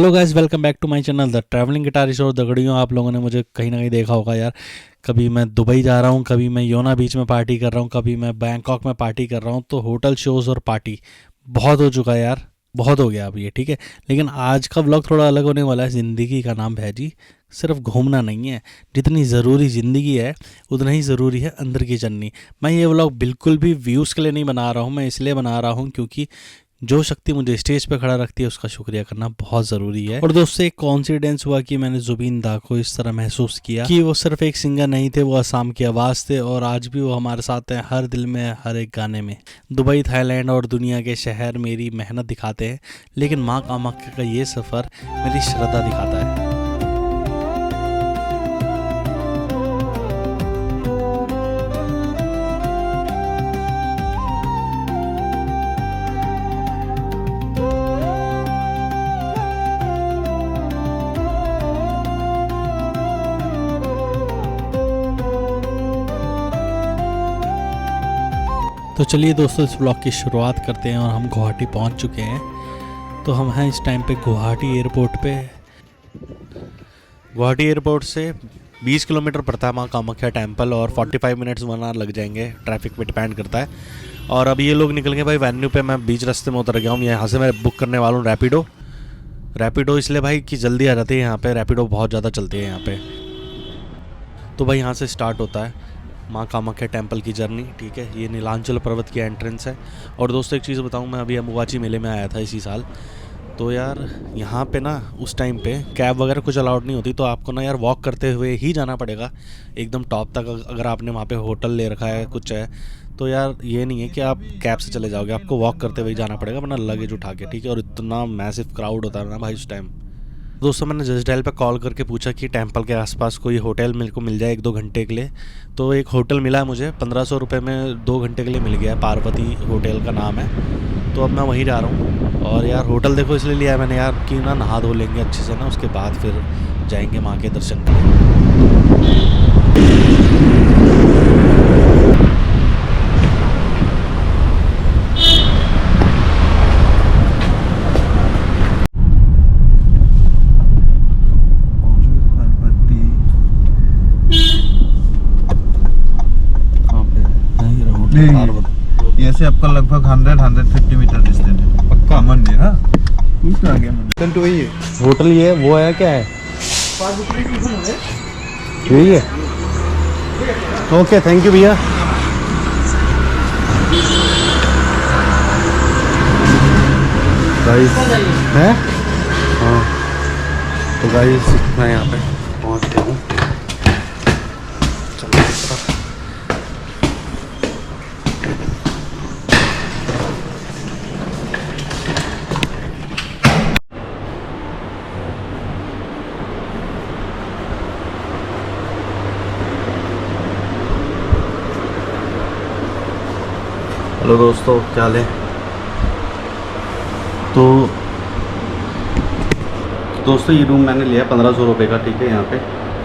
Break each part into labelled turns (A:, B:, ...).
A: Hello guys, welcome back to my channel the travelling guitarist. और दगड़ियों, आप लोगों ने मुझे कहीं ना कहीं देखा होगा यार। कभी मैं दुबई जा रहा हूँ, कभी मैं योना बीच में पार्टी कर रहा हूँ, कभी मैं बैंकॉक में पार्टी कर रहा हूँ। तो होटल शोज़ और पार्टी बहुत हो चुका है यार, बहुत हो गया अब ये, ठीक है। लेकिन आज का व्लॉग थोड़ा अलग होने वाला है। ज़िंदगी का नाम है जी, सिर्फ घूमना नहीं है। जितनी ज़रूरी ज़िंदगी है उतना ही ज़रूरी है अंदर की जर्नी। मैं ये व्लॉग बिल्कुल भी व्यूज़ के लिए नहीं बना रहा हूँ, मैं इसलिए बना रहा हूँ क्योंकि जो शक्ति मुझे स्टेज पे खड़ा रखती है उसका शुक्रिया करना बहुत ज़रूरी है। और दोस्तों, एक कॉन्सिडेंस हुआ कि मैंने जुबीन दा को इस तरह महसूस किया कि वो सिर्फ एक सिंगर नहीं थे, वो असम की आवाज़ थे। और आज भी वो हमारे साथ हैं, हर दिल में, हर एक गाने में। दुबई, थाईलैंड और दुनिया के शहर मेरी मेहनत दिखाते हैं, लेकिन माँ कामाख्या का ये सफ़र मेरी श्रद्धा दिखाता है। तो चलिए दोस्तों, इस ब्लॉग की शुरुआत करते हैं। और हम गुवाहाटी पहुंच चुके हैं। तो हम हैं इस टाइम पे गुवाहाटी एयरपोर्ट पे। गुवाहाटी एयरपोर्ट से 20 किलोमीटर पड़ता है माँ कामाख्या टेम्पल, और 45 मिनट्स 1 आवर लग जाएंगे, ट्रैफिक पे डिपेंड करता है। और अभी ये लोग निकल गए भाई वेन्यू पे। मैं बीच रास्ते में उतर गया हूँ। यहाँ से मैं बुक करने वाला हूँ रैपिडो इसलिए भाई कि जल्दी आ जाती है यहाँ पे। रैपिडो बहुत ज़्यादा चलती है यहाँ पे। तो भाई यहाँ से स्टार्ट होता है माँ कामाख्या टेम्पल की जर्नी, ठीक है। ये नीलांचल पर्वत की एंट्रेंस है। और दोस्तों, एक चीज़ बताऊँ, मैं अभी अम्बुबाची मेले में आया था इसी साल। तो यार यहाँ पे ना उस टाइम पे कैब वगैरह कुछ अलाउड नहीं होती, तो आपको ना यार वॉक करते हुए ही जाना पड़ेगा एकदम टॉप तक। अगर आपने वहाँ पे होटल ले रखा है, कुछ है, तो यार ये नहीं है कि आप कैब से चले जाओगे, आपको वॉक करते हुए ही जाना पड़ेगा, वरना लगेज उठा के, ठीक है। और इतना मैसिव क्राउड होता है ना भाई उस टाइम। दोस्तों, मैंने जस्ट डायल पे कॉल करके पूछा कि टेम्पल के आसपास कोई होटल मेरे को मिल जाए 1-2 घंटे के लिए। तो एक होटल मिला मुझे 1500 रुपये में, 2 घंटे के लिए मिल गया। पार्वती होटल का नाम है। तो अब मैं वहीं जा रहा हूँ। और यार होटल देखो इसलिए लिया है मैंने यार कि ना नहा धो लेंगे अच्छे से ना, उसके बाद फिर जाएंगे माँ के दर्शन करने।
B: ये से आपका लगभग 100-150 मीटर डिस्टेंस है। पक्का मंदिर, हाँ आ गया मंदिर। तो वही है
A: होटल, ये वो है क्या है? यही है। ओके, थैंक यू भैया। गाइस है, हाँ। तो गाइस मैं यहाँ पे पहुँच गया हूँ। हेलो दोस्तों, क्या हाल है? तो दोस्तों, ये रूम मैंने लिया 1500 रुपये का, ठीक है। यहाँ पे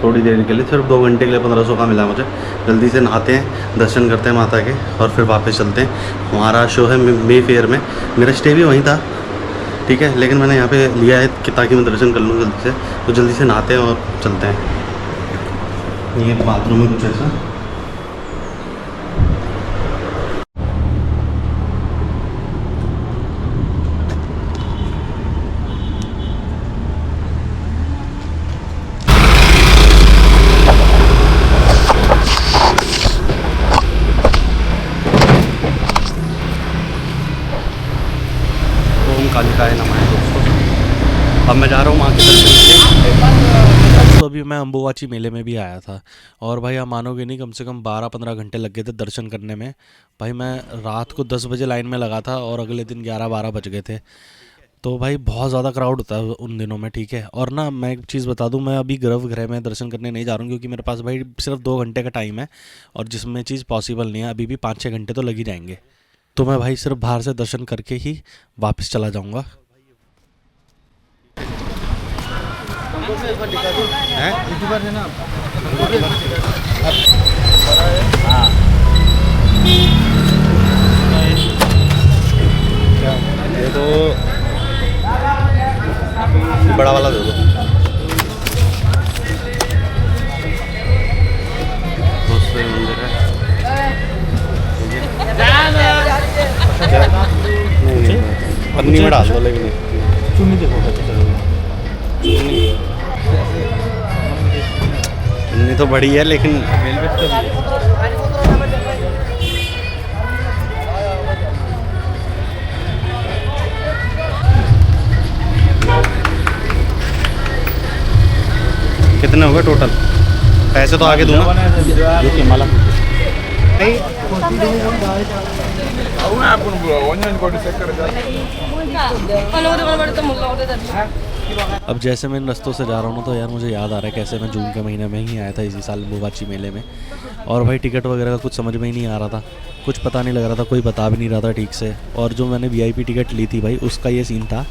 A: थोड़ी देर के लिए, सिर्फ 2 घंटे के लिए 1500 का मिला मुझे। जल्दी से नहाते हैं, दर्शन करते हैं माता के, और फिर वापस चलते हैं। हमारा शो है मे फेयर में, मेरा स्टे भी वहीं था, ठीक है। लेकिन मैंने यहाँ पे लिया है कि ताकि मैं दर्शन कर लूँ जल्दी से। तो जल्दी से नहाते हैं और चलते हैं। ये बाथरूम है कुछ ऐसा। कालिकाय नमः दोस्तों। अब मैं जा रहा हूँ माँ के दर्शन के। तो अभी मैं अम्बुबाची मेले में भी आया था, और भाई आप मानोगे नहीं, कम से कम 12-15 घंटे लग गए थे दर्शन करने में। भाई मैं रात को 10 बजे लाइन में लगा था, और अगले दिन 11-12 बज गए थे। तो भाई बहुत ज़्यादा क्राउड होता है उन दिनों में, ठीक है। और ना मैं एक चीज़ बता दूं, मैं अभी गर्भगृह में दर्शन करने नहीं जा रहा हूँ, क्योंकि मेरे पास भाई सिर्फ 2 घंटे का टाइम है, और जिसमें चीज़ पॉसिबल नहीं है। अभी भी 5-6 घंटे तो लग ही जाएंगे। तो मैं भाई सिर्फ बाहर से दर्शन करके ही वापस चला जाऊंगा। ये तो बड़ा वाला दे दो। दोस्तों ये मंदिर है। नहीं पन्नी में डाल दो, लेकिन चुन्नी देखो चुन्नी तो बड़ी है, लेकिन कितने हो गए टोटल? पैसे तो आगे दूँ ना। अब जैसे मैं इन रस्तों से जा रहा हूँ तो यार मुझे याद आ रहा है कैसे मैं जून के महीने में ही आया था इसी साल बोबाची मेले में। और भाई टिकट वगैरह का कुछ समझ में ही नहीं आ रहा था, कुछ पता नहीं लग रहा था, कोई बता भी नहीं रहा था ठीक से। और जो मैंने वीआईपी टिकट ली थी भाई, उसका ये सीन था,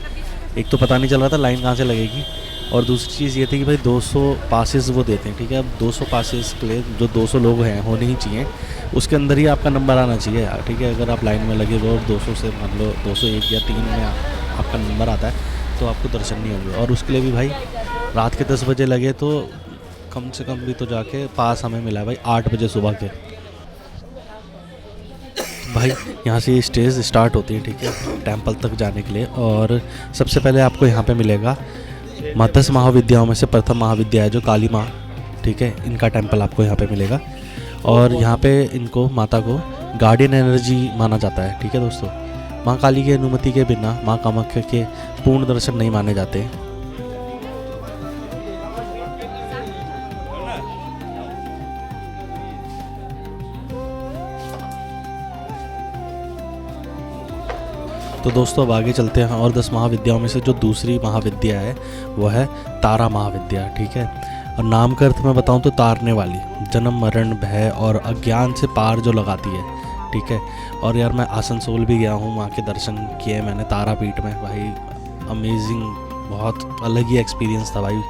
A: एक तो पता नहीं चल रहा था लाइन कहाँ से लगेगी, और दूसरी चीज़ ये थी कि भाई 200 पासेस वो देते हैं, ठीक है। अब 200 पासेस के लिए जो 200 लोग हैं होने ही चाहिए, उसके अंदर ही आपका नंबर आना चाहिए, ठीक है। अगर आप लाइन में लगे हो और 200 से मान लो 201 या 3 में आपका नंबर आता है तो आपको दर्शन नहीं होंगे। और उसके लिए भी भाई रात के 10 बजे लगे तो कम से कम भी तो जाके पास हमें मिला है भाई 8 बजे सुबह के। भाई यहाँ से स्टेज स्टार्ट होती है, ठीक है, टेंपल तक जाने के लिए। और सबसे पहले आपको यहाँ पे मिलेगा 10 महाविद्याओं में से प्रथम महाविद्या है जो काली माँ, ठीक है, इनका टेंपल आपको यहाँ पे मिलेगा। और यहाँ पे इनको माता को गार्डियन एनर्जी माना जाता है, ठीक है दोस्तों। माँ काली की अनुमति के बिना माँ कामाख्या के पूर्ण दर्शन नहीं माने जाते। तो दोस्तों अब आगे चलते हैं और 10 महाविद्याओं में से जो दूसरी महाविद्या है वो है तारा महाविद्या, ठीक है। और नाम का अर्थ मैं बताऊं तो तारने वाली, जन्म मरण भय और अज्ञान से पार जो लगाती है, ठीक है। और यार मैं आसनसोल भी गया हूँ, वहाँ के दर्शन किए मैंने तारापीठ में, भाई अमेजिंग, बहुत अलग ही एक्सपीरियंस था भाई।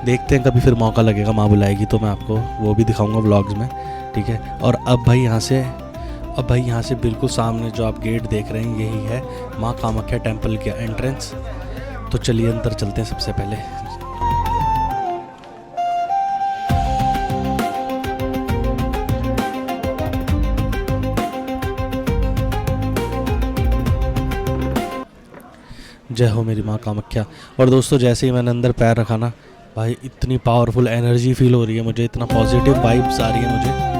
A: देखते हैं कभी फिर मौका लगेगा, माँ बुलाएगी तो मैं आपको वो भी दिखाऊंगा व्लॉग्स में, ठीक है। और अब भाई यहाँ से बिल्कुल सामने जो आप गेट देख रहे हैं यही है माँ कामाख्या टेम्पल का एंट्रेंस। तो चलिए अंदर चलते हैं सबसे पहले। जय हो मेरी माँ कामाख्या। और दोस्तों जैसे ही मैंने अंदर पैर रखा ना भाई, इतनी पावरफुल एनर्जी फील हो रही है मुझे, इतना पॉजिटिव वाइब्स आ रही है मुझे।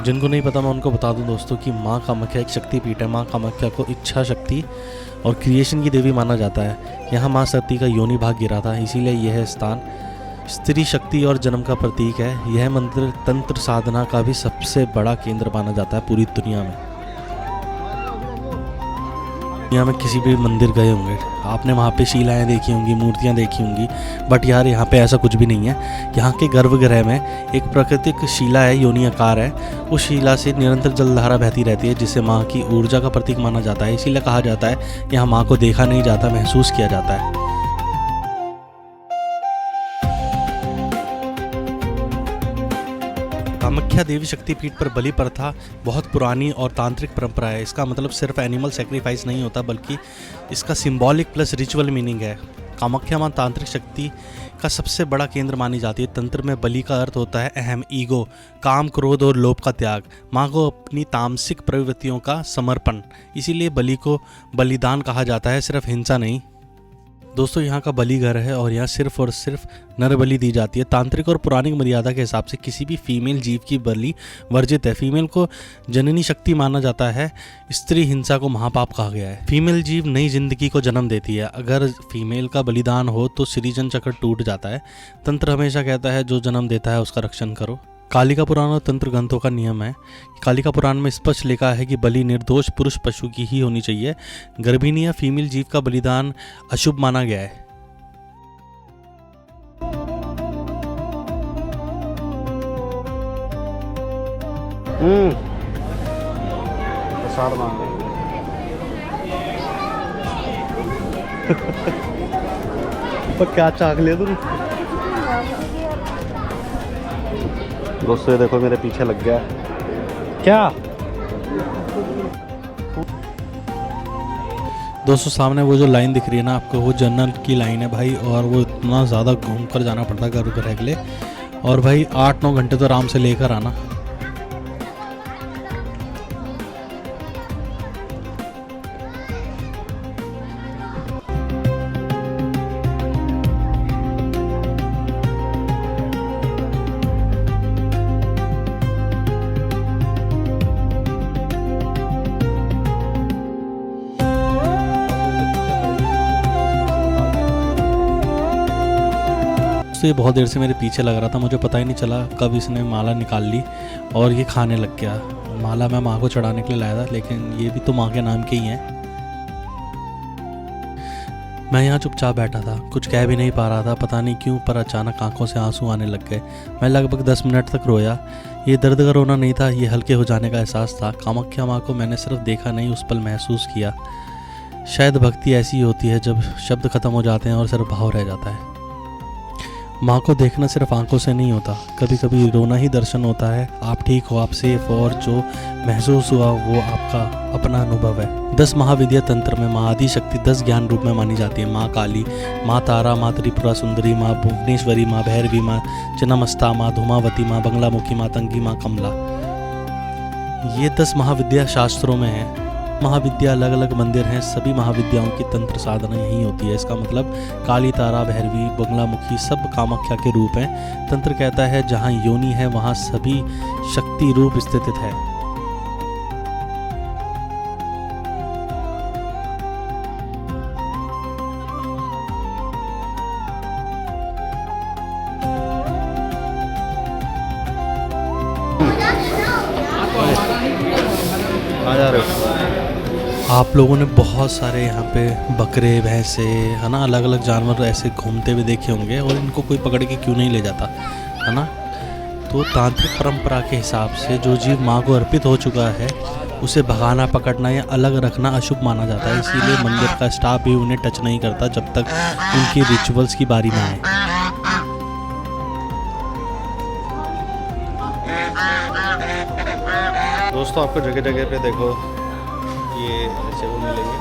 A: जिनको नहीं पता मैं उनको बता दूं दोस्तों कि माँ कामाख्या एक शक्तिपीठ है। माँ कामाख्या को इच्छा शक्ति और क्रिएशन की देवी माना जाता है। यहाँ माँ सती का योनि भाग गिरा था, इसीलिए यह स्थान स्त्री शक्ति और जन्म का प्रतीक है। यह मंदिर तंत्र साधना का भी सबसे बड़ा केंद्र माना जाता है पूरी दुनिया में। दुनिया में किसी भी मंदिर गए होंगे आपने, वहाँ पे शिलाएँ देखी होंगी, मूर्तियाँ देखी होंगी, बट यार यहाँ पे ऐसा कुछ भी नहीं है। यहाँ के गर्भगृह में एक प्राकृतिक शिला है, योनि आकार है, उस शिला से निरंतर जलधारा बहती रहती है, जिसे माँ की ऊर्जा का प्रतीक माना जाता है। इसीलिए कहा जाता है यहाँ माँ को देखा नहीं जाता, महसूस किया जाता है। कामाख्या देवी शक्तिपीठ पर बलि प्रथा बहुत पुरानी और तांत्रिक परंपरा है। इसका मतलब सिर्फ एनिमल सेक्रीफाइस नहीं होता, बल्कि इसका सिंबॉलिक प्लस रिचुअल मीनिंग है। कामाख्या मां तांत्रिक शक्ति का सबसे बड़ा केंद्र मानी जाती है। तंत्र में बलि का अर्थ होता है अहम, ईगो, काम, क्रोध और लोभ का त्याग, माँ को अपनी तामसिक प्रवृत्तियों का समर्पण। इसीलिए बलि को बलिदान कहा जाता है, सिर्फ हिंसा नहीं। दोस्तों यहाँ का बलि घर है और यहाँ सिर्फ और सिर्फ नर बलि दी जाती है। तांत्रिक और पौराणिक मर्यादा के हिसाब से किसी भी फीमेल जीव की बलि वर्जित है। फीमेल को जननी शक्ति माना जाता है। स्त्री हिंसा को महापाप कहा गया है। फीमेल जीव नई जिंदगी को जन्म देती है। अगर फीमेल का बलिदान हो तो सृजन चक्र टूट जाता है। तंत्र हमेशा कहता है जो जन्म देता है उसका रक्षण करो। कालिका पुराण और तंत्र ग्रंथों का नियम है। कालिका पुराण में स्पष्ट लिखा है कि बलि निर्दोष पुरुष पशु की ही होनी चाहिए। गर्भिणी या फीमेल जीव का बलिदान अशुभ माना गया है। पर क्या चाक लिया तूने? दोस्तों ये देखो मेरे पीछे लग गया क्या? दोस्तों सामने वो जो लाइन दिख रही है ना आपको, वो जनरल की लाइन है भाई, और वो इतना ज़्यादा घूम कर जाना पड़ता है घर घर के लिए, और भाई 8-9 घंटे तो आराम से लेकर आना। तो ये बहुत देर से मेरे पीछे लग रहा था, मुझे पता ही नहीं चला कब इसने माला निकाल ली और ये खाने लग गया। माला मैं माँ को चढ़ाने के लिए लाया था, लेकिन ये भी तो माँ के नाम के ही हैं। मैं यहाँ चुपचाप बैठा था, कुछ कह भी नहीं पा रहा था, पता नहीं क्यों, पर अचानक आंखों से आंसू आने लग गए। मैं लगभग 10 मिनट तक रोया। ये दर्द का रोना नहीं था, ये हल्के हो जाने का एहसास था। कामाख्या माँ को मैंने सिर्फ देखा नहीं, उस पल महसूस किया। शायद भक्ति ऐसी होती है जब शब्द खत्म हो जाते हैं और सिर्फ भाव रह जाता है। माँ को देखना सिर्फ आंखों से नहीं होता, कभी कभी रोना ही दर्शन होता है। आप ठीक हो, आप सेफ हो, और जो महसूस हुआ वो आपका अपना अनुभव है। 10 महाविद्या तंत्र में माँ आदि शक्ति 10 ज्ञान रूप में मानी जाती है। माँ काली, माँ तारा, माँ त्रिपुरा सुंदरी, माँ भुवनेश्वरी, माँ भैरवी, माँ चिन्नमस्ता, माँ धूमावती, माँ बंगलामुखी, माँ तंगी, माँ कमला। ये 10 महाविद्या शास्त्रों में है। महाविद्या अलग अलग मंदिर हैं, सभी महाविद्याओं की तंत्र साधना यही होती है। इसका मतलब काली, तारा, भैरवी, बंगलामुखी सब कामाख्या के रूप हैं। तंत्र कहता है जहाँ योनि है वहाँ सभी शक्ति रूप स्थित है। आ जा रहे हो? आप लोगों ने बहुत सारे यहाँ पे बकरे, भैंसे, है ना, अलग अलग जानवर ऐसे घूमते हुए देखे होंगे, और इनको कोई पकड़ के क्यों नहीं ले जाता, है ना। तो तांत्रिक परंपरा के हिसाब से जो जीव माँ को अर्पित हो चुका है उसे भगाना, पकड़ना या अलग रखना अशुभ माना जाता है। इसीलिए मंदिर का स्टाफ भी उन्हें टच नहीं करता जब तक उनकी रिचुअल्स की बारी ना आए। दोस्तों आपको जगह जगह पे देखो ये ऐसे वो मिलेंगे,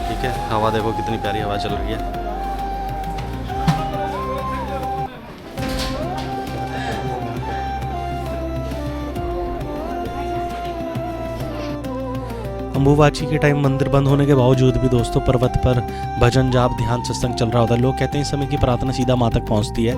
A: ठीक है। हवा देखो कितनी प्यारी हवा चल रही है। अम्बुबाची के टाइम मंदिर बंद होने के बावजूद भी दोस्तों पर्वत पर भजन, जाप, ध्यान, सत्संग चल रहा होता है। लोग कहते हैं इस समय की प्रार्थना सीधा माँ तक पहुँचती है।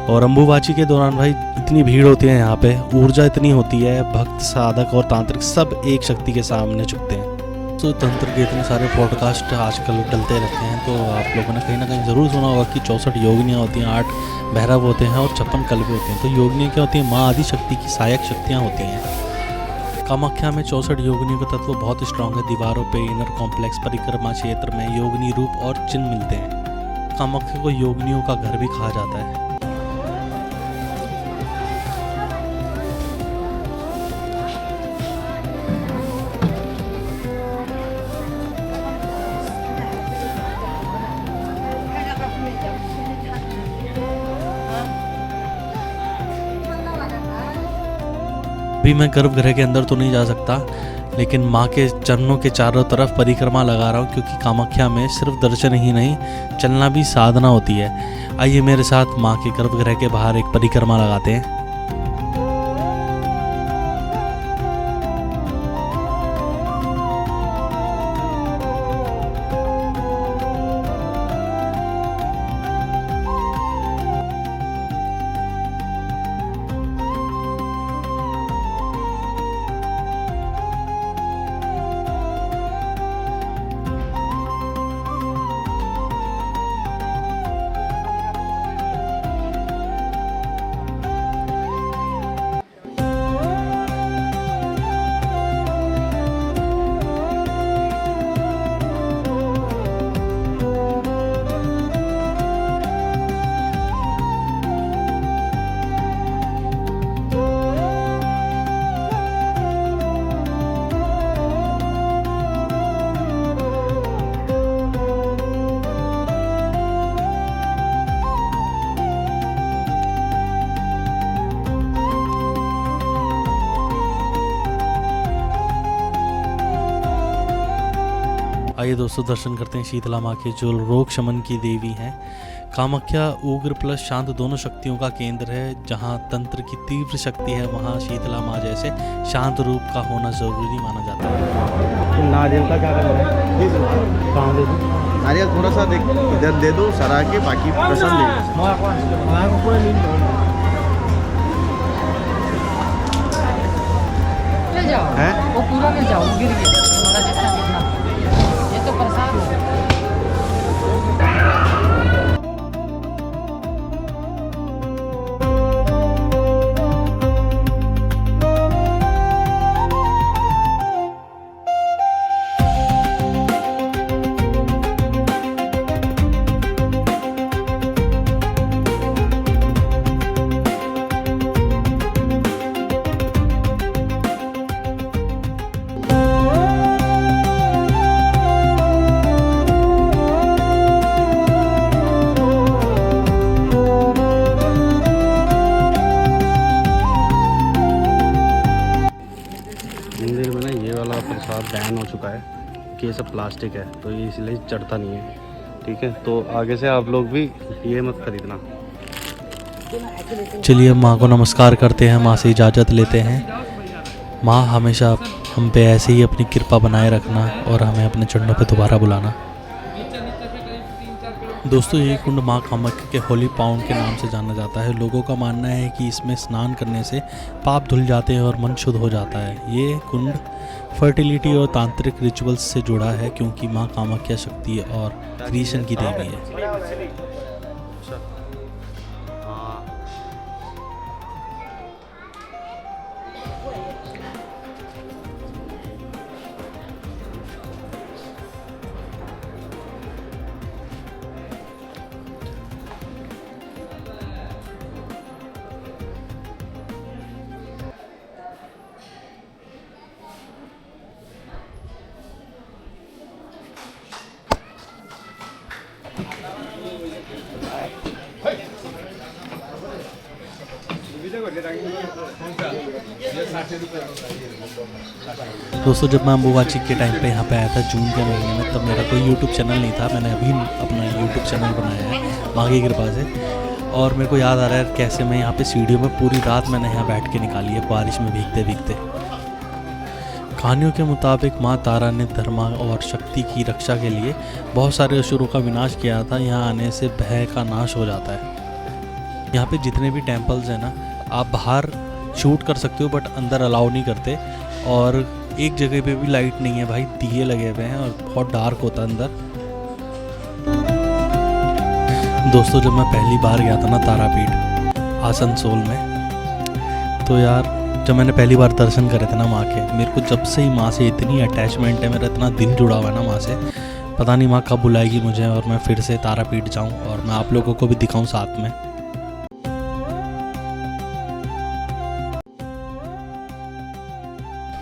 A: और अम्बुबाची के दौरान भाई इतनी भीड़ होती है यहाँ पे, ऊर्जा इतनी होती है, भक्त, साधक और तांत्रिक सब एक शक्ति के सामने झुकते हैं। तो तंत्र के इतने सारे पॉडकास्ट आजकल डलते रहते हैं, तो आप लोगों ने कहीं ना कहीं ज़रूर सुना होगा कि 64 योगिनियाँ होती हैं, 8 भैरव होते हैं और 56 कल्प होते हैं। तो योगिनियाँ क्या होती हैं? माँ आदि शक्ति की सहायक शक्तियाँ होती हैं। कामाख्या में 64 योगिनियों का तत्व बहुत स्ट्रांग है। दीवारों पे इनर कॉम्प्लेक्स परिक्रमा क्षेत्र में योगिनी रूप और चिन्ह मिलते हैं। कामाख्या को योगिनियों का घर भी कहा जाता है। अभी मैं गर्भगृह के अंदर तो नहीं जा सकता, लेकिन माँ के चरणों के चारों तरफ परिक्रमा लगा रहा हूँ, क्योंकि कामाख्या में सिर्फ दर्शन ही नहीं, चलना भी साधना होती है। आइए मेरे साथ माँ के गर्भगृह के बाहर एक परिक्रमा लगाते हैं। आइए दोस्तों दर्शन करते हैं शीतला माँ के, जो रोग शमन की देवी हैं। कामाख्या उग्र प्लस शांत दोनों शक्तियों का केंद्र है। जहाँ तंत्र की तीव्र शक्ति है, वहाँ शीतला माँ जैसे शांत रूप का होना जरूरी माना जाता है।
C: नारियल का क्या करना है? कहाँ दे दूँ?
D: नारियल थोड़ा सा इधर दे दो, सरा के बाकी प्रसाद ले
E: ले जाओ
D: हैं?
E: वो पूरा ले जाओ, गिर गया हमारा जितना गिरना। ये तो प्रसाद है।
C: मंदिर में ना ये वाला प्रसाद बैन हो चुका है कि ये सब प्लास्टिक है, तो ये इसलिए चढ़ता नहीं है। ठीक है, तो आगे से आप लोग भी ये मत खरीदना।
A: चलिए माँ को नमस्कार करते हैं, माँ से इजाज़त लेते हैं। माँ हमेशा हम पे ऐसे ही अपनी कृपा बनाए रखना और हमें अपने चरणों पे दोबारा बुलाना। दोस्तों ये कुंड माँ कामाख्या के होली पाउंड के नाम से जाना जाता है। लोगों का मानना है कि इसमें स्नान करने से पाप धुल जाते हैं और मन शुद्ध हो जाता है। ये कुंड फर्टिलिटी और तांत्रिक रिचुअल्स से जुड़ा है, क्योंकि माँ कामाख्या शक्ति और क्रिएशन की देवी है। दोस्तों जब मैं अम्बुबाची के टाइम पे यहाँ पे आया था जून के महीने में, तब मेरा कोई यूट्यूब चैनल नहीं था। मैंने अभी अपना यूट्यूब चैनल बनाया है माँ की कृपा से। और मेरे को याद आ रहा है कैसे मैं यहाँ पे सीढ़ियों में पूरी रात मैंने यहाँ बैठ के निकाली है, बारिश में भीगते भीगते। कहानियों के मुताबिक माँ तारा ने धर्मा और शक्ति की रक्षा के लिए बहुत सारे असुरों का विनाश किया था। यहाँ आने से भय का नाश हो जाता है। यहाँ पे जितने भी टेम्पल्स हैं ना, आप बाहर शूट कर सकते हो बट अंदर अलाउ नहीं करते। और एक जगह पे भी लाइट नहीं है भाई, दिए लगे हुए हैं और बहुत डार्क होता है अंदर। दोस्तों जब मैं पहली बार गया था ना तारापीठ आसनसोल में, तो यार जब मैंने पहली बार दर्शन करे थे ना माँ के, मेरे को जब से ही माँ से इतनी अटैचमेंट है, मेरा इतना दिल जुड़ा हुआ है ना माँ से। पता नहीं माँ कब बुलाएगी मुझे और मैं फिर से तारापीठ जाऊँ और मैं आप लोगों को भी दिखाऊँ साथ में।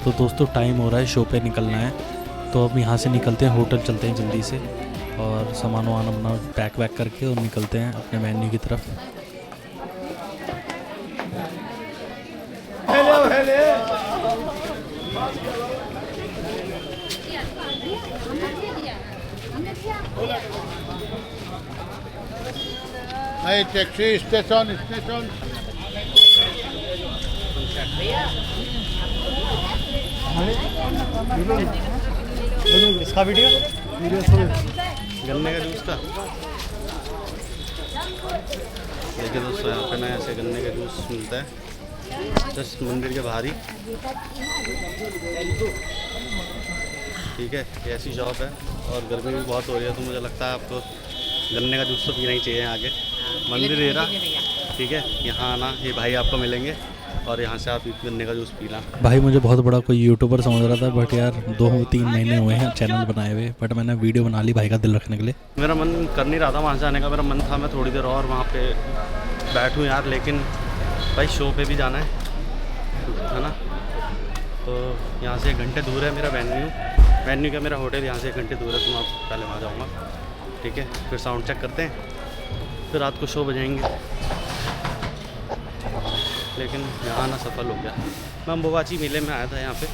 A: तो दोस्तों टाइम हो रहा है, शो पे निकलना है, तो अब यहाँ से निकलते हैं, होटल चलते हैं जल्दी से और सामान वामान अपना पैक वैक करके और निकलते हैं अपने वेन्यू की तरफ।
F: नहीं टैक्सी स्टेशन स्टेशन
C: इसका वीडियो गन्ने का जूस का देखिए दोस्तों, यहाँ पे ना ऐसे गन्ने का जूस मिलता है जस्ट मंदिर के बाहर ही। ठीक है, ये ऐसी शॉप है और गर्मी भी बहुत हो रही है, तो मुझे लगता है आपको गन्ने का जूस तो पीना ही चाहिए आगे मंदिर एरा। ठीक है, यहाँ आना, ये भाई आपको मिलेंगे और यहाँ से आप गन्ने का जूस पीना। भाई मुझे बहुत बड़ा कोई यूट्यूबर समझ रहा था, बट यार 2-3 महीने हुए हैं चैनल बनाए हुए, बट मैंने वीडियो बना ली भाई का दिल रखने के लिए। मेरा मन कर नहीं रहा था वहाँ से आने का, मेरा मन था मैं थोड़ी देर और वहाँ पे बैठूँ यार, लेकिन भाई शो पे भी जाना है ना। तो यहाँ से 1 घंटे दूर है मेरा वेन्यू का मेरा होटल यहाँ से 1 घंटे दूर है, तो मैं पहले वहाँ जाऊँगा। ठीक है, फिर साउंड चेक करते हैं, फिर रात को शो बजाएंगे। लेकिन यहाँ आना सफल हो गया। मैं अम्बुबाची मेले में आया था यहाँ पे,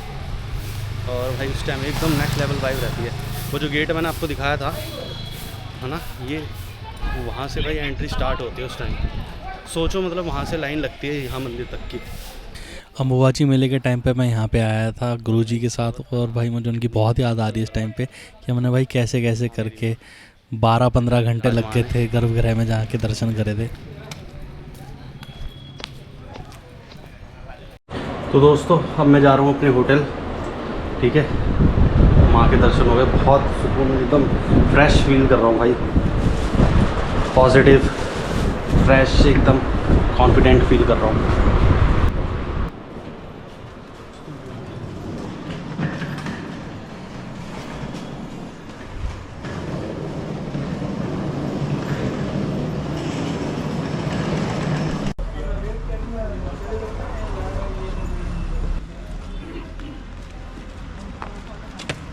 C: और भाई उस टाइम एकदम नेक्स्ट लेवल वाइब रहती है। वो जो गेट मैंने आपको दिखाया था है ना, ये वहाँ से भाई एंट्री स्टार्ट होती है उस टाइम। सोचो मतलब वहाँ से लाइन लगती है यहाँ मंदिर तक की।
A: अम्बुबाची मेले के टाइम पे मैं यहाँ पे आया था गुरुजी के साथ, और भाई मुझे उनकी बहुत याद आ रही है इस टाइम पे कि हमने भाई कैसे कैसे करके 12-15 घंटे लग गए थे गर्भगृह में जाके दर्शन करे थे।
C: तो दोस्तों अब मैं जा रहा हूँ अपने होटल, ठीक है। माँ के दर्शन हो गए, बहुत सुकून, एकदम फ्रेश फील कर रहा हूँ भाई, पॉजिटिव फ्रेश एकदम कॉन्फिडेंट फील कर रहा हूँ।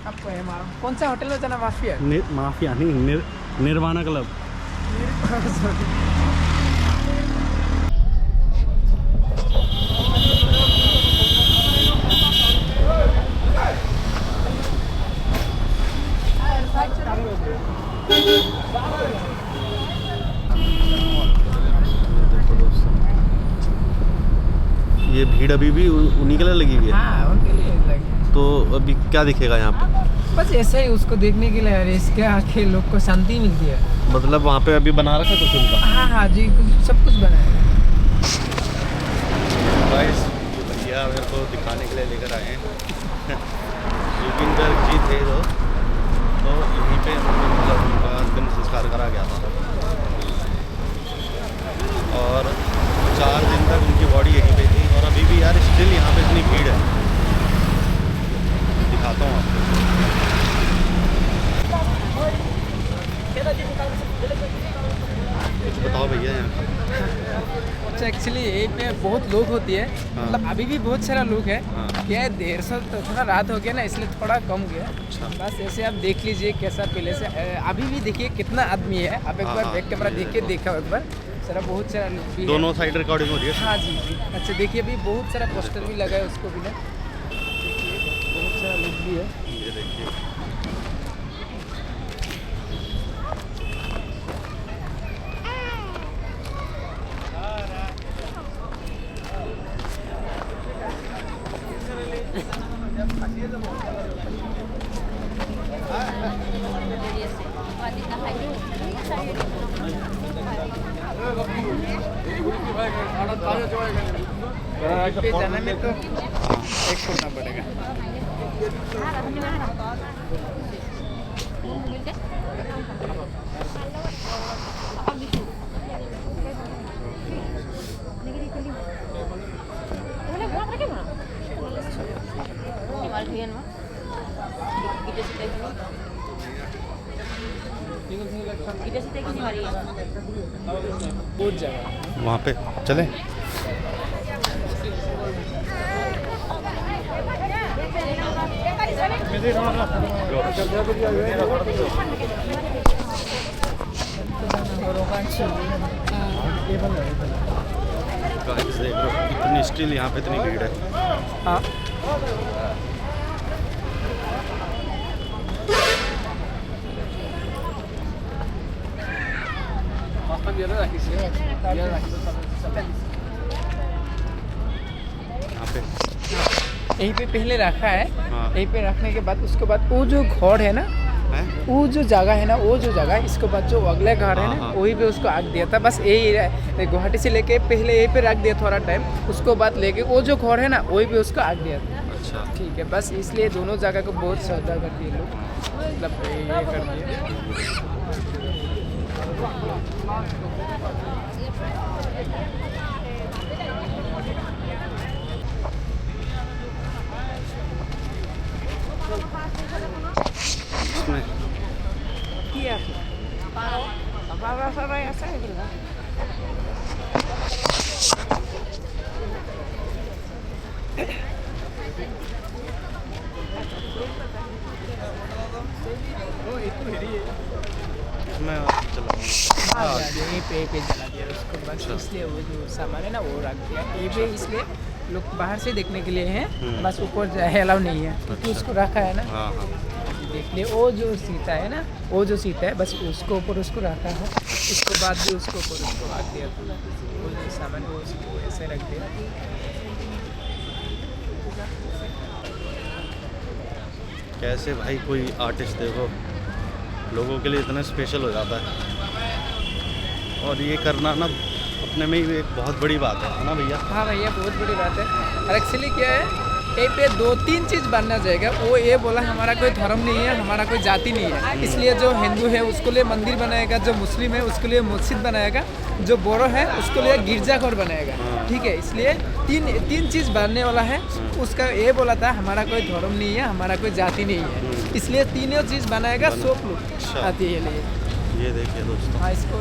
E: आपको है हमारा कौन सा होटल में जाना? माफिया
C: माफिया नहीं, निर्वाणा क्लब। ये भीड़ अभी भी उन्हीं के लिए लगी हुई है।
E: हाँ, उनके लिए लगे।
C: तो अभी क्या दिखेगा यहाँ पे?
E: बस ऐसे ही उसको देखने के लिए, इसके आके लोग को शांति मिलती है।
C: मतलब वहाँ पे अभी बना रखा कुछ उनका?
E: हाँ हाँ जी, सब कुछ बनाया है।
C: गाइस भैया मेरे को दिखाने के लिए लेकर आए हैं योगिन गर्ग जी थे तो यहीं पे मतलब उनका अंतिम संस्कार करा गया था, और 4 दिन तक उनकी बॉडी यहीं पे थी। और अभी भी यार स्टिल यहाँ पे इतनी भीड़ है, दिखाता हूँ आपको। बताओ भैया यहाँ
E: अच्छा, एक्चुअली यहीं पे बहुत लोग होती है,
C: हाँ।
E: मतलब अभी भी बहुत सारा लोग है।
C: हाँ।
E: क्या है, देर से तो थोड़ा रात हो गया ना, इसलिए थोड़ा कम गया।
C: अच्छा।
E: बस ऐसे आप देख लीजिए कैसा पहले से। अभी भी देखिए कितना आदमी है, आप एक
C: हाँ,
E: बार
C: हाँ,
E: बैक कैमरा देख के देखा एक बार, सारा बहुत सारा लोग भी
C: दोनों
E: है।
C: साइड रिकॉर्डिंग हो रही है।
E: हाँ जी जी। अच्छा देखिए, अभी बहुत सारा पोस्टर भी लगा है उसको भी ना, देखिए बहुत सारा लोग भी है।
C: ये देखिए
E: पे जाने में तो एक छोड़ना पड़ेगा। बहुत जगह
C: वहाँ पे चलें। गाइस देख लो, इतनी स्टिल यहाँ पे इतनी भीड़ है।
E: हाँ
C: यहाँ पे
E: यहीं पे पहले रखा है।
C: हाँ।
E: यहीं पे रखने के बाद उसके बाद वो जो घर है ना,
C: है?
E: वो जो जगह है ना, वो जो जगह, इसके बाद जो अगले घर है
C: हाँ,
E: ना,
C: हाँ।
E: वहीं पे उसको आग दिया था। बस यही गुवाहाटी से लेके पहले यहीं पे रख दिया थोड़ा टाइम, उसको बाद लेके वो जो घर है ना, वहीं पे उसको आग दिया था।
C: अच्छा।
E: ठीक है, बस इसलिए दोनों जगह को बहुत श्रद्धा करती है लोग, मतलब ये करती है।
C: इसमें
E: Iya. Apa ya saya gitu. Oh itu ini.
C: इसमें चलाऊंगा।
E: हाँ, यहीं पे जला दिया उसको, बस इसलिए वो जो सामान है ना वो रख दिया। ये भी इसलिए लोग बाहर से देखने के लिए हैं, बस ऊपर अलाउ नहीं है क्योंकि उसको रखा है ना।
C: हाँ हाँ।
E: देख लिए वो जो सीता है ना, वो जो सीता है बस उसको ऊपर उसको रखा है, उसके बाद भी उसको ऊपर उसको रख दिया था, वो जो सामान वो उसको ऐसे रख दिया।
C: कैसे भाई कोई आर्टिस्ट देखो लोगों के लिए इतना स्पेशल हो जाता है, और ये करना ना अपने में ही एक बहुत बड़ी बात है ना भैया।
E: हाँ भैया बहुत बड़ी बात है। और एक्चुअली क्या है, ये पे 2-3 चीज़ बनना चाहिए। वो ये बोला हमारा कोई धर्म नहीं है, हमारा कोई जाति नहीं है, इसलिए जो हिंदू है उसके लिए मंदिर बनाएगा, जो मुस्लिम है उसके लिए मस्जिद बनाएगा, जो बोरो है उसके लिए गिरजाघर बनाएगा, ठीक है। इसलिए तीन चीज़ बनने वाला है। उसका ये बोला था हमारा कोई धर्म नहीं है, हमारा कोई जाति नहीं है, इसलिए तीनों चीज़ बनाएगा, सब लोग आती है लिए।
C: ये देखिए दोस्तों,
E: हाँ इसको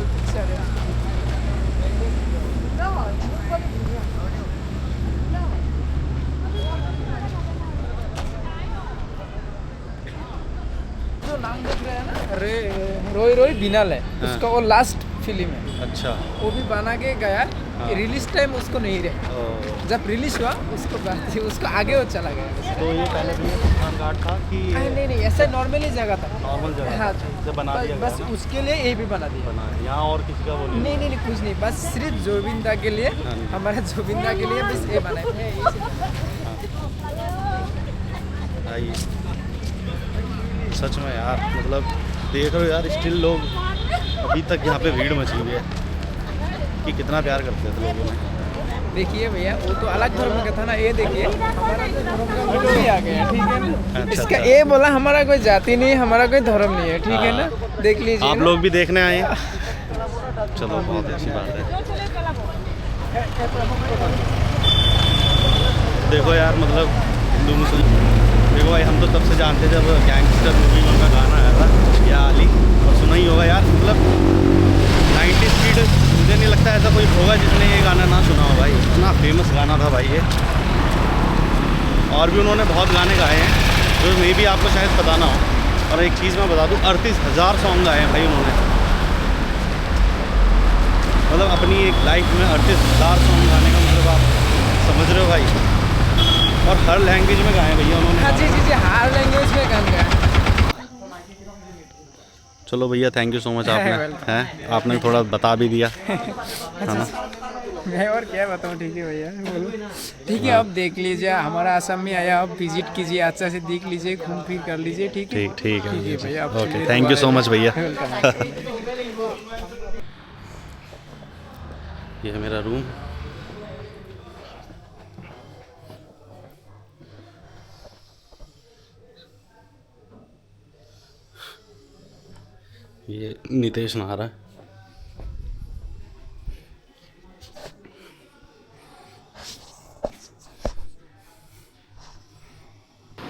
E: जो नाम देख रहे हैं ना, रोई रोई बिनाल है, उसका वो लास्ट फिल्म है।
C: अच्छा,
E: वो भी बना के गया, रिलीज टाइम उसको नहीं रहे, जब रिलीज हुआ उसको बाद उसको आगे वो चला गया।
C: तो ये पहले भी सुल्तान घाट था कि
E: नहीं ऐसा नॉर्मली जगह था,
C: नॉर्मल जगह
E: हाँ
C: से बना दिया
E: बस उसके लिए ये भी बना दिया।
C: यहाँ और किसी का वो
E: नहीं कुछ नहीं, बस सिर्फ जोबिंदा के लिए, हमारा जोबिंदा के लिए बस ये बनाए।
C: सच में यार, मतलब देख रहे हो यार, स्टिल लोग अभी तक यहाँ पे भीड़ मची हुई है कि कितना प्यार करते थे लोगों ने।
E: देखिए भैया वो तो अलग धर्म का था ना, ये देखिए हमारा जो धर्म का वो भी आ गया, ठीक है ना।
C: अच्छा,
E: इसका ये बोला हमारा कोई जाति नहीं है, हमारा कोई धर्म नहीं है, ठीक है ना। देख लीजिए
C: आप
E: ना।
C: लोग भी देखने आए हैं, चलो बहुत अच्छी बात है। देखो यार, मतलब हिंदू मुस्लिम, देखो भाई हम तो तब से जानते जब गैंगस्टर मूवी में उनका गाना आया था या अली, और सुना ही होगा यार, मतलब 90 स्पीड, मुझे नहीं लगता ऐसा कोई होगा जिसने ये गाना ना सुना हो भाई, इतना फेमस गाना था भाई ये। और भी उन्होंने बहुत गाने गाए हैं जो मे भी आपको शायद पता ना हो। और एक चीज़ मैं बता दूँ, 38,000 सॉन्ग गाए हैं भाई उन्होंने, मतलब अपनी एक लाइफ में 38,000 सॉन्ग गाने का मतलब आप समझ रहे हो भाई। और हर लैंग्वेज में गाए भैया उन्होंने।
E: हाँ जी हर लैंग्वेज में गान गाया।
C: चलो भैया, थैंक यू सो मच, आपने थोड़ा बता भी दिया है ना।
E: मैं और क्या बताऊँ, ठीक है भैया बोलो। ठीक है, अब देख लीजिए हमारा आसाम में आया, अब विजिट कीजिए, अच्छा से देख लीजिए, घूम फिर कर लीजिए, ठीक है।
C: ठीक है
E: भैया,
C: okay, thank you so much भैया। ये है मेरा रूम। ये नितेश नहा रहा है।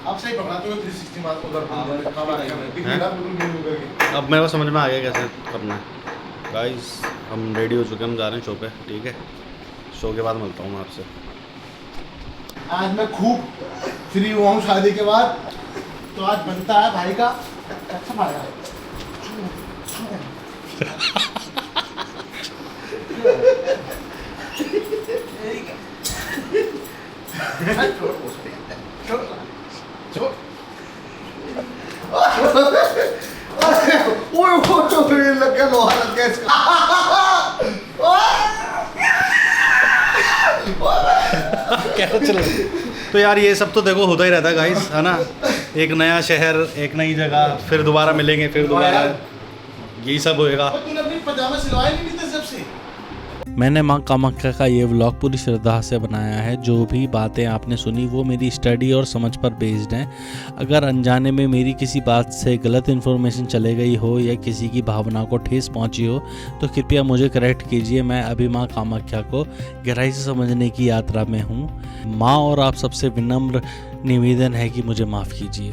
F: आप सही पकड़ाते हो 360 मार को
C: अब मेरे को समझ में आ गया कैसे करना है। गाइस हम रेडी हो चुके हैं, हम जा रहे हैं शो पे, ठीक है। शो के बाद मिलता हूँ मैं आपसे।
F: आज मैं खूब फ्री हुआ हूँ शादी के बाद, तो आज बनता है भाई का अच्छा मारेगा। लग गया, लोहा लग गया इसका।
C: कैसा चल रहा है? तो यार ये सब तो देखो होता ही रहता है गाइस, है ना। एक नया शहर, एक नई जगह, फिर दोबारा मिलेंगे, फिर दोबारा यही सब होएगा।
F: तूने अपनी पजामा सिलवाए नहीं थे सबसे।
A: मैंने माँ कामाख्या का ये व्लॉग पूरी श्रद्धा से बनाया है। जो भी बातें आपने सुनी वो मेरी स्टडी और समझ पर बेस्ड हैं। अगर अनजाने में मेरी किसी बात से गलत इन्फॉर्मेशन चले गई हो या किसी की भावना को ठेस पहुंची हो तो कृपया मुझे करेक्ट कीजिए। मैं अभी माँ कामाख्या को गहराई से समझने की यात्रा में हूँ। माँ और आप सबसे विनम्र निवेदन है कि मुझे माफ़ कीजिए।